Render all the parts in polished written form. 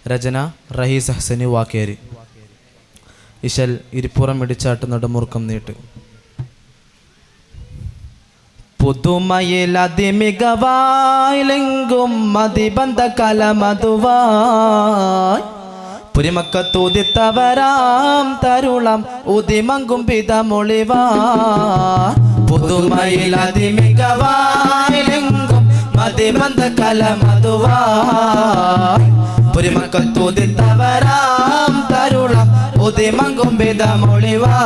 രചന റഹീസ് ഹസനി വാക്കേരി. ഇശൽ ഇരിപ്പുറം ഇടിച്ചാട്ട് നെടുമുറുക്കം നീട്ട്. പുതുമയിലതിമികവായിലെങ്കും മതിബന്ധ കലമതുവായ് പുരിമക്കത്തൂതിത്തവരാം തരുളം ഉദിമങ്കും പിതമൊളിവാ. പുതുമയിലതിമികവായിലെങ്കും മതിബന്ധ കലമതുവായ് പുരിമക്കത്തൂതിത്തവരാം തരുളം ഉദിമങ്കും പിതമൊളിവാ.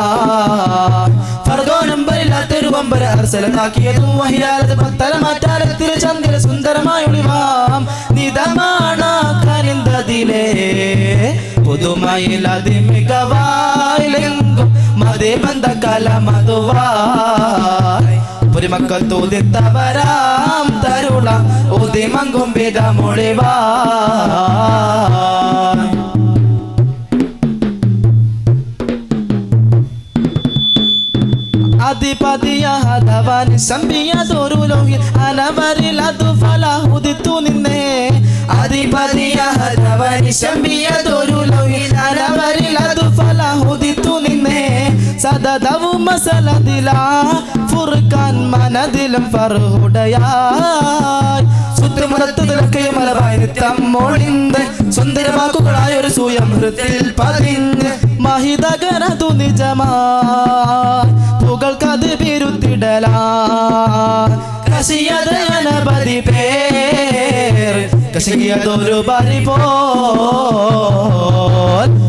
ഫർദോനമ്പരില്ലാത്തൊരുവമ്പര അർസലത്താക്കിയതും വഹിയാലത് പത്തല മാറ്റാലത്തിൽ ചന്ദ്ര സുന്ദരമായൊളിവാം നിതമാണാക്കനിന്തതിലേ. പുതുമയിലതിമികവായിലെങ്കും മതിബന്ധ കലമതുവായ് പുരിമക്കത്തൂതിത്തവരാം തരുളം ഉദിമങ്കും പിതമൊളിവാ. അധിപതിയാദവൻ സംബിയതൊരുലോഹിൽ അനവരിലതു ഫലഹുദിത്തു നിന്നേ. അധിപതിയാദവൻ സംബിയതൊരുലോഹിൽ അനവരിലതു ഫലഹുദിത്തു നിന്നേ. സദതവും മസലദിലാ ഫുർഖാൻ മനദിലും ഫർഹുടയായി സുദ്രമതത്തിലൊക്കെയും മലവായി നിത്തമ്മോളിന്ത് സുന്ദരവാക്കുകളായൊരു സൂയമൃത്തിൽ പതിഞ്ഞ് മഹിതകനതു നിജമായി പുകൾക്കത് വിരുത്തിടലാ. കശിയത് അനവധി പേർ കശിയതൊരു പരിപോൽ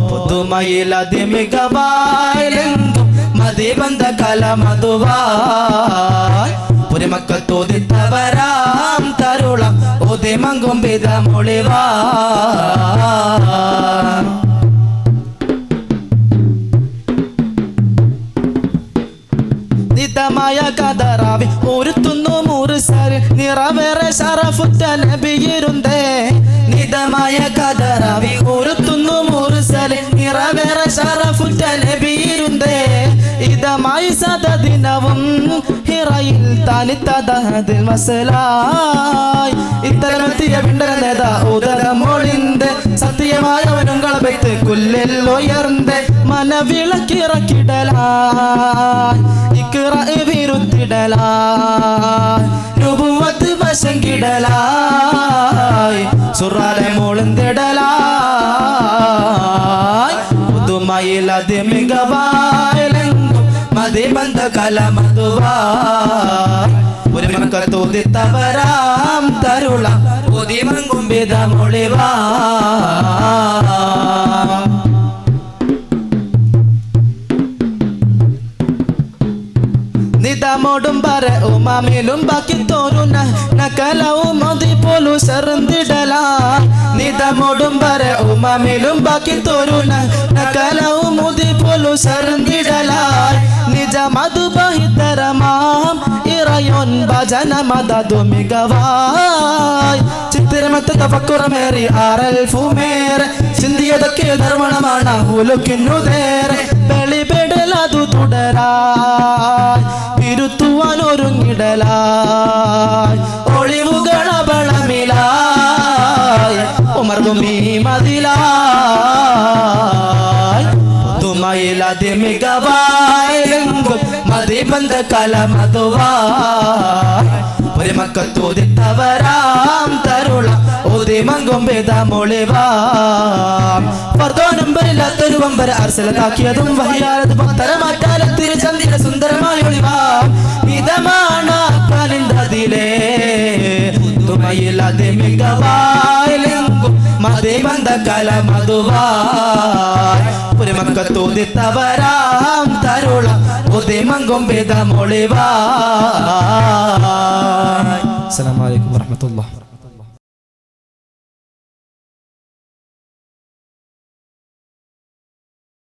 പുതുമയിലതിമികവായിലെങ്കും മതിബന്ധ കലമതുവായ് പുരിമക്കത്തൂതിത്തവരാം തരുളം ഉദിമങ്കും പിതമൊളിവാ. നിതമായ കതറാവി ഒരുത്തുന്നു മുറുസൽ നിറവേറെ ശറഫുറ്റ നബിയിരുന്നേ. നിതമായ കതറാവി ഒരുത്തുന്നു മുറുസൽ നിറവേറെ ശറഫുറ്റ നബിയിരുന്നേ. ഇതമായി സദദിനവും ഹിറയിൽ തനിത്തതിൽ മസലായി ഇത്തരമെത്തിയ പിണ്ടര നേതാ ഉദരമൊളിന്ത് സത്യമായവനും കളപെത്ത് കുല്ലിൽ ഉയർന്ന് മനവിളക്കിറക്കിടലായി വിരുത്തിടലായി നുബുവത്ത് വശങ്കിടലായി സുറാലെ മോളുന്തിടലായി പുതുമയിലതിമികവായിലെങ്കും മതിബന്ധ കലമതുവായ് പുരിമക്കത്തൂതിത്തവരാം തരുളം ഉദിമങ്കും പിതമൊളിവാ. നിതമോടും പറ ഉമാമിലും ബാക്കി തോരുന്ന നക്കലവും മതി പോലു സെറുന്തിടലാ. നിതമോടും പറ ഉമാമിലും ബാക്കി തോരുന്ന നക്കലവും മുതി പോലു സെറുന്തിടലായി നിജമതു ബഹിതരമാം ഇറയോൻ ഭജന മദതു മികവായ് ചിത്തിരമത്ത് തഫക്കുറമേറി ആറൽ ഫുമേർ ചിന്തിയതൊക്കെ ധർമ്മണമാണ് ഹുലുക്കിന്നുതേറെ വെളിപെടലതു തുടരായ് വിരുത്തുവാനൊരുങ്ങിടലായ് ഒളിവുകളബളമിലായ് ഉമർദുമീ മതിലായ് പുതുമയിലതിമികവായിലെങ്കും മതിബന്ധ കലമതുവായ് പുരിമക്കത്തൂതിത്തവരാം തരുളം ഉദിമങ്കും പിതമൊളിവാ. ഫർദോനമ്പരില്ലാത്തൊരു വമ്പര അർസലത്താക്കിയതും വഹിയാലത് പത്തര മാറ്റാലത്തിൽ ചന്ദ്ര സുന്ദരമായൊളിവാം നിതമാണാക്കനിന്തതിലേ. പുതുമയിലതിമികവായിലെങ്കും മതിബന്ധ കലമതുവായ് പുരിമക്കത്തൂതിത്തവരാം തരുളം ഉദിമങ്കും പിതമൊളിവാ. അസ്സലാമു അലൈക്കും വറഹ്മത്തുള്ളാഹി.